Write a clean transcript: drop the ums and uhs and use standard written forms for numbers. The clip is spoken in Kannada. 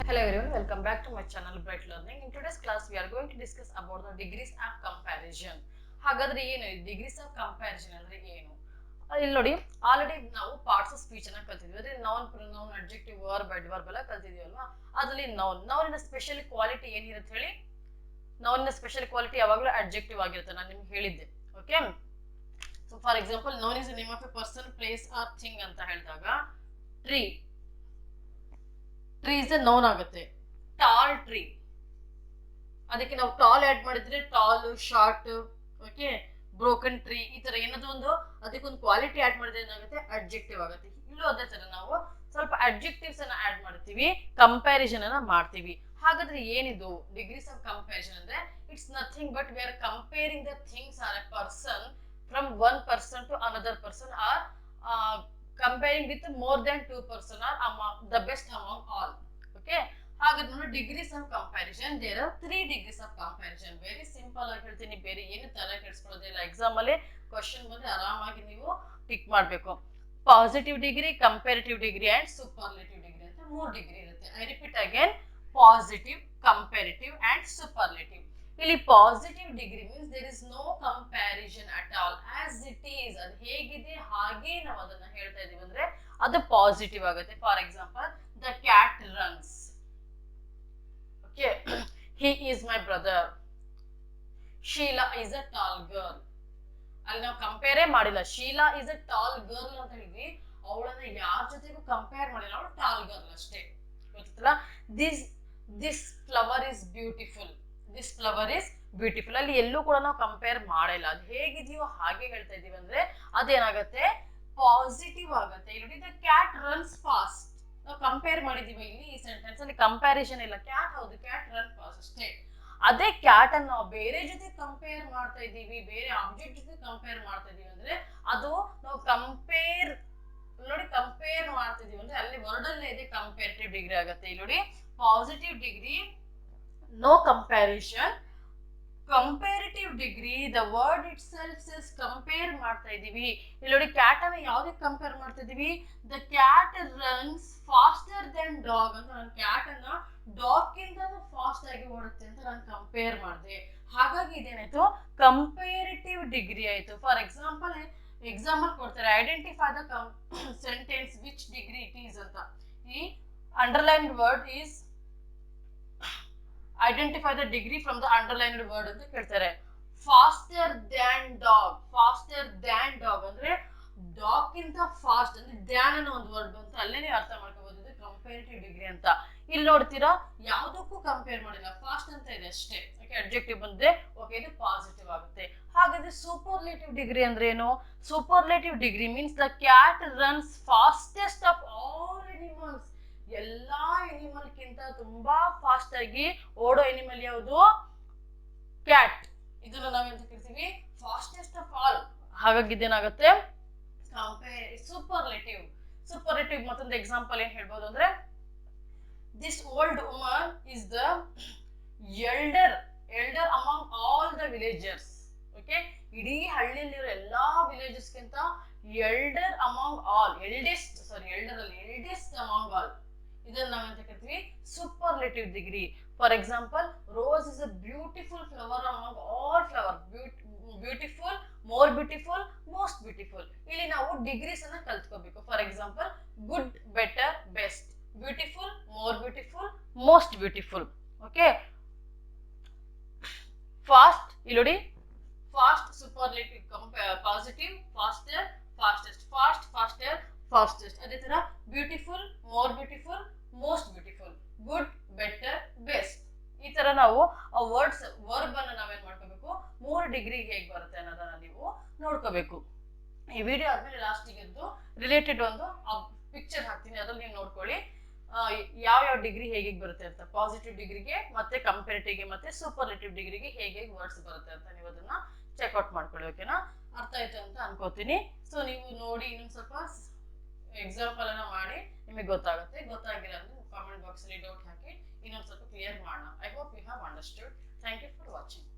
Hello everyone, welcome back to my channel Bright Learning. In today's class, we are going to discuss about the degrees of comparison. ಹಾಗಾದ್ರೆ ಏನು ಡಿಗ್ರೀಸ್ ಆಫ್ ಕಂಪ್ಯಾರಿಸನ್ ಅಂದ್ರೆ ಏನು? ಇಲ್ಲಿ ನೋಡಿ, ಆಲ್ರೆಡಿ ನಾವು ಪಾರ್ಟ್ಸ್ ಆಫ್ ಸ್ಪೀಚ್ ಅನ್ನ ಕಲ್ತಿದ್ವಿ. ಅಂದ್ರೆ noun, pronoun, adjective, verb, adverb ಎಲ್ಲ ಕಲ್ತಿದ್ವಿ ಅಲ್ವಾ? ಅದರಲ್ಲಿ ನೌನಿನ ಸ್ಪೆಷಲ್ ಕ್ವಾಲಿಟಿ ಏನಿರುತ್ತೆ ಹೇಳಿ? ನೌನಿನ ಸ್ಪೆಷಲ್ ಕ್ವಾಲಿಟಿ ಯಾವಾಗಲೂ ಅಡ್ಜೆಕ್ಟಿವ್ ಆಗಿರುತ್ತೆ, ನಾನು ನಿಮ್ಗೆ ಹೇಳಿದ್ದೆ. Okay, so for example, noun is name of A person, place R thing ಅಂತ ಹೇಳಿದಾಗ ಟ್ರೀ ಇಸ್ ಎ ನೌನ್ ಆಗುತ್ತೆ. ಟಾಲ್ ಟ್ರೀ, ಅದಕ್ಕೆ ನಾವು ಟಾಲ್ ಆಡ್ ಮಾಡಿದ್ರೆ tall, short, okay, broken tree, ಈ ತರ ಏನಾದ್ರು ಒಂದು ಅದಕ್ಕೊಂದು ಕ್ವಾಲಿಟಿ ಆಡ್ ಮಾಡಿದ್ರೆ ಏನಾಗುತ್ತೆ, ಅಡ್ಜೆಕ್ಟಿವ್ ಆಗುತ್ತೆ. ಇಲ್ಲೂ ಅದೇ ತರ ನಾವು ಸ್ವಲ್ಪ ಅಡ್ಜೆಕ್ಟಿವ್ಸ್ ಅನ್ನ ಆಡ್ ಮಾಡ್ತೀವಿ, ಕಂಪ್ಯಾರಿಸನ್ ಅನ್ನ ಮಾಡ್ತೀವಿ. ಹಾಗಾದ್ರೆ ಏನಿದು ಡಿಗ್ರೀಸ್ ಆಫ್ ಕಂಪ್ಯಾರಿಸನ್ ಅಂದ್ರೆ? It's nothing but we are comparing the things or a person from one person to another person, or comparing with more than two person or among the best among all. Okay, ಹಾಗಾದ್ರೆ ನೋಡಿ, degrees of comparison, there are 3 degrees of comparison. Very simple ಆಗಿ ಹೇಳ್ತೀನಿ, ಬೇರೆ ಏನು ತರ ಕೆಡಿಸ್ಕೊಳ್ಳೋದಿಲ್ಲ. ಎಕ್ಸಾಮ್ ಅಲ್ಲಿ ಕ್ವಶನ್ ಬಂದ್ರೆ ಆರಾಮಾಗಿ ನೀವು ಟಿಕ್ ಮಾಡಬೇಕು. Positive degree, comparative degree and superlative degree ಅಂತ 3 ಡಿಗ್ರಿ ಇರುತ್ತೆ. I repeat again, positive, comparative and superlative. ಇಲ್ಲಿ positive degree means there is no comparison at all, as it is, ಅದು ಹೇಗಿದೆ ಹಾಗೆ ನಾವು ಅದನ್ನ ಹೇಳ್ತಾ ಇದೀವಿ ಅಂದ್ರೆ ಅದು ಪಾಸಿಟಿವ್ ಆಗುತ್ತೆ. For example, the cat runs, okay, he is my brother, Sheela is a tall girl. ಅಲ್ಲಿ ನಾವು ಕಂಪೇರೇ ಮಾಡಿಲ್ಲ, Sheela is a tall girl ಅಂತ ಹೇಳಿದ್ವಿ, ಅವಳನ್ನ ಯಾರ ಜೊತೆಗೂ ಕಂಪೇರ್ ಮಾಡಿಲ್ಲ, ಅವಳು ಟಾಲ್ ಗರ್ಲ್ ಅಷ್ಟೇ. ಗೊತ್ತಲ್ಲ, this flower is beautiful, this flower is beautiful, ಅಲ್ಲಿ ಎಲ್ಲೂ ಕೂಡ ನಾವು ಕಂಪೇರ್ ಮಾಡಿಲ್ಲ, ಅದು ಹೇಗಿದೆಯೋ ಹಾಗೆ ಹೇಳ್ತಾ ಇದೀವಿ ಅಂದ್ರೆ ಅದೇನಾಗತ್ತೆ, ಪಾಸಿಟಿವ್ ಆಗುತ್ತೆ. ಇಲ್ಲಿ ದ ಕ್ಯಾಟ್ ರನ್ಸ್ ಫಾಸ್ಟ್, ನಾವು ಕಂಪೇರ್ ಮಾಡಿದೀವಿ ಇಲ್ಲಿ ಈ ಸೆಂಟೆನ್ಸ್ ಅಲ್ಲಿ, ಕಂಪ್ಯಾರಿಸನ್ ಇಲ್ಲ. ಕ್ಯಾಟ್ ಹೌದು, ಕ್ಯಾಟ್ ರನ್ ಫಾಸ್ಟ್ ಅಷ್ಟೇ. ಅದೇ ಕ್ಯಾಟ್ ಅನ್ನು ನಾವು ಬೇರೆ ಜೊತೆ ಕಂಪೇರ್ ಮಾಡ್ತಾ ಇದೀವಿ, ಬೇರೆ ಆಬ್ಜೆಕ್ಟ್ ಜೊತೆ ಕಂಪೇರ್ ಮಾಡ್ತಾ ಇದೀವಿ ಅಂದ್ರೆ ಅದು ನಾವು ಕಂಪೇರ್ ಮಾಡ್ತಾ ಇದೀವಿ ಅಂದ್ರೆ ಅಲ್ಲಿ ವರ್ಡ್ ಅಲ್ಲೇ ಇದೆ, ಕಂಪೇರಿಟಿವ್ ಡಿಗ್ರಿ ಆಗುತ್ತೆ. ಇಲ್ಲಿ ನೋಡಿ, positive degree no comparison, comparative degree the word itself says compare ಮಾಡ್ತಾ ಇದೀವಿ. ಇಲ್ಲಿ ನೋಡಿ, ಕ್ಯಾಟ್ ಅನ್ನ ಯಾವ್ದಕ್ಕೆ ಕಂಪೇರ್ ಮಾಡ್ತಾ ಇದೀವಿ? The cat runs faster then dog ಅಂತ, ನಾನು ಕ್ಯಾಟ್ ಅನ್ನ ಡಾಗ್ ಗಿಂತ ಫಾಸ್ಟ್ ಆಗಿ ಓಡುತ್ತೆ ಅಂತ ನಾನು ಕಂಪೇರ್ ಮಾಡಿದೆ. ಹಾಗಾಗಿ ಇದೇನಾಯ್ತು, ಕಂಪೇರಿಟಿವ್ ಡಿಗ್ರಿ ಆಯ್ತು. ಫಾರ್ ಎಕ್ಸಾಂಪಲ್ ಕೊಡ್ತಾರೆ, identify the sentence which degree it is ಅಂತ. ಈ underlined word is identify the degree from the underlined word ಅಂತ ಕೇಳ್ತಾರೆ. Faster than dog, faster than dog ಅಂದ್ರೆ ಡಾಗ್ ಗಿಂತ ಫಾಸ್ಟ್ ಅಂದ್ರೆ ದ್ಯಾನ್ ಅನ್ನೋ ಒಂದು ವರ್ಡ್ ಬಂತು, ಅಲ್ಲೇ ನೀವು ಅರ್ಥ ಮಾಡ್ಕೋಬಹುದು ಇದು ಕಂಪೇರಿಟಿವ್ ಡಿಗ್ರಿ ಅಂತ. ಇಲ್ಲಿ ನೋಡ್ತೀರಾ, ಯಾವುದಕ್ಕೂ ಕಂಪೇರ್ ಮಾಡಿಲ್ಲ, ಫಾಸ್ಟ್ ಅಂತ ಇದೆ ಅಷ್ಟೇ. ಓಕೆ, ಅಡ್ಜೆಕ್ಟಿವ್ ಬಂದ್ರೆ ಓಕೆ, ಇದು ಪಾಸಿಟಿವ್ ಆಗುತ್ತೆ. ಹಾಗಾದ್ರೆ ಸೂಪರ್ಲೇಟಿವ್ ಡಿಗ್ರಿ ಅಂದ್ರೆ ಏನು? Superlative degree means the cat runs fastest of all animals, ಎಲ್ಲಾ ಎನಿಮಲ್ ಗಿಂತ ತುಂಬಾ ಫಾಸ್ಟ್ ಆಗಿ ಓಡೋ ಎನಿಮಲ್ ಯಾವುದು? ಕ್ಯಾಟ್. ಇದನ್ನ ನಾವೆಂತ ಕರಿತೀವಿ? Fastest of all. ಹಾಗಾಗಿ ಇದೇನಾಗುತ್ತೆ, ಸೂಪರ್ಲೇಟಿವ್. ಸೂಪರ್ಲೇಟಿವ್ ಮತ್ತೊಂದು ಎಕ್ಸಾಂಪಲ್ ಏನ್ ಹೇಳ್ಬೋದು ಅಂದ್ರೆ, this old woman is the elder among all the villagers. Okay, ಇಡೀ ಹಳ್ಳಿಯಲ್ಲಿರೋ ಎಲ್ಲಾ ವಿಲೇಜಸ್ ಗಿಂತ elder among all, eldest among all, ಇದನ್ನ ನಾವೆಂತ ಕರಿತೀವಿ? Superlative degree. For example, rose is a beautiful flower among all flower, beautiful, more beautiful, most beautiful. ಇಲ್ಲಿ ನಾವು ಡಿಗ್ರೀಸ್ ಅನ್ನ ಕಲ್ತ್ಕೋಬೇಕು. For example, good, better, best, beautiful, more beautiful, most beautiful. Okay, fast, ಇಲ್ಲಿ ನೋಡಿ, fast superlative, positive, faster, fastest, fast, faster, fastest. ಅದೇ ತರ beautiful, more beautiful, most beautiful, good, better, best. ಈ ತರ ನಾವು ಆ ವರ್ಬ್ ಅನ್ನ ನಾವೇನ್ ಮಾಡ್ಕೋಬೇಕು, 3 ಡಿಗ್ರಿ ಹೇಗೆ ಬರುತ್ತೆ ಅನ್ನೋದನ್ನ ನೀವು ನೋಡ್ಕೋಬೇಕು. ಈ ವಿಡಿಯೋ ಆದ್ಮೇಲೆ ಲಾಸ್ಟಿಗೆ ರಿಲೇಟೆಡ್ ಒಂದು ಪಿಕ್ಚರ್ ಹಾಕ್ತೀನಿ, ಅದ್ರಲ್ಲಿ ನೀವು ನೋಡ್ಕೊಳ್ಳಿ ಯಾವ ಡಿಗ್ರಿ ಹೇಗೆ ಬರುತ್ತೆ ಅಂತ. ಪಾಸಿಟಿವ್ ಡಿಗ್ರಿಗೆ, ಮತ್ತೆ ಕಂಪೇರಿಟಿವ್ಗೆ, ಮತ್ತೆ ಸೂಪರ್ಲೇಟಿವ್ ಡಿಗ್ರಿಗೆ ಹೇಗೆ ವರ್ಡ್ಸ್ ಬರುತ್ತೆ ಅಂತ ನೀವು ಅದನ್ನ ಚೆಕ್ಔಟ್ ಮಾಡ್ಕೊಳ್ಳಿ. ಓಕೆನಾ? ಅರ್ಥ ಆಯ್ತು ಅಂತ ಅನ್ಕೋತೀನಿ. ಸೊ ನೀವು ನೋಡಿ, ಇನ್ನೊಂದು ಸ್ವಲ್ಪ ಎಕ್ಸಾಂಪಲ್ ಅನ್ನ ಮಾಡಿ, ನಿಮಗೆ ಗೊತ್ತಾಗುತ್ತೆ. ಗೊತ್ತಾಗಿಲ್ಲ ಅಂದ್ರೆ ಕಾಮೆಂಟ್ ಬಾಕ್ಸ್ ಅಲ್ಲಿ ಡೌಟ್ ಹಾಕಿ ಇನ್ನೊಂದು ಸ್ವಲ್ಪ ಕ್ಲಿಯರ್ ಮಾಡೋಣ. I hope you have understood. Thank you for watching.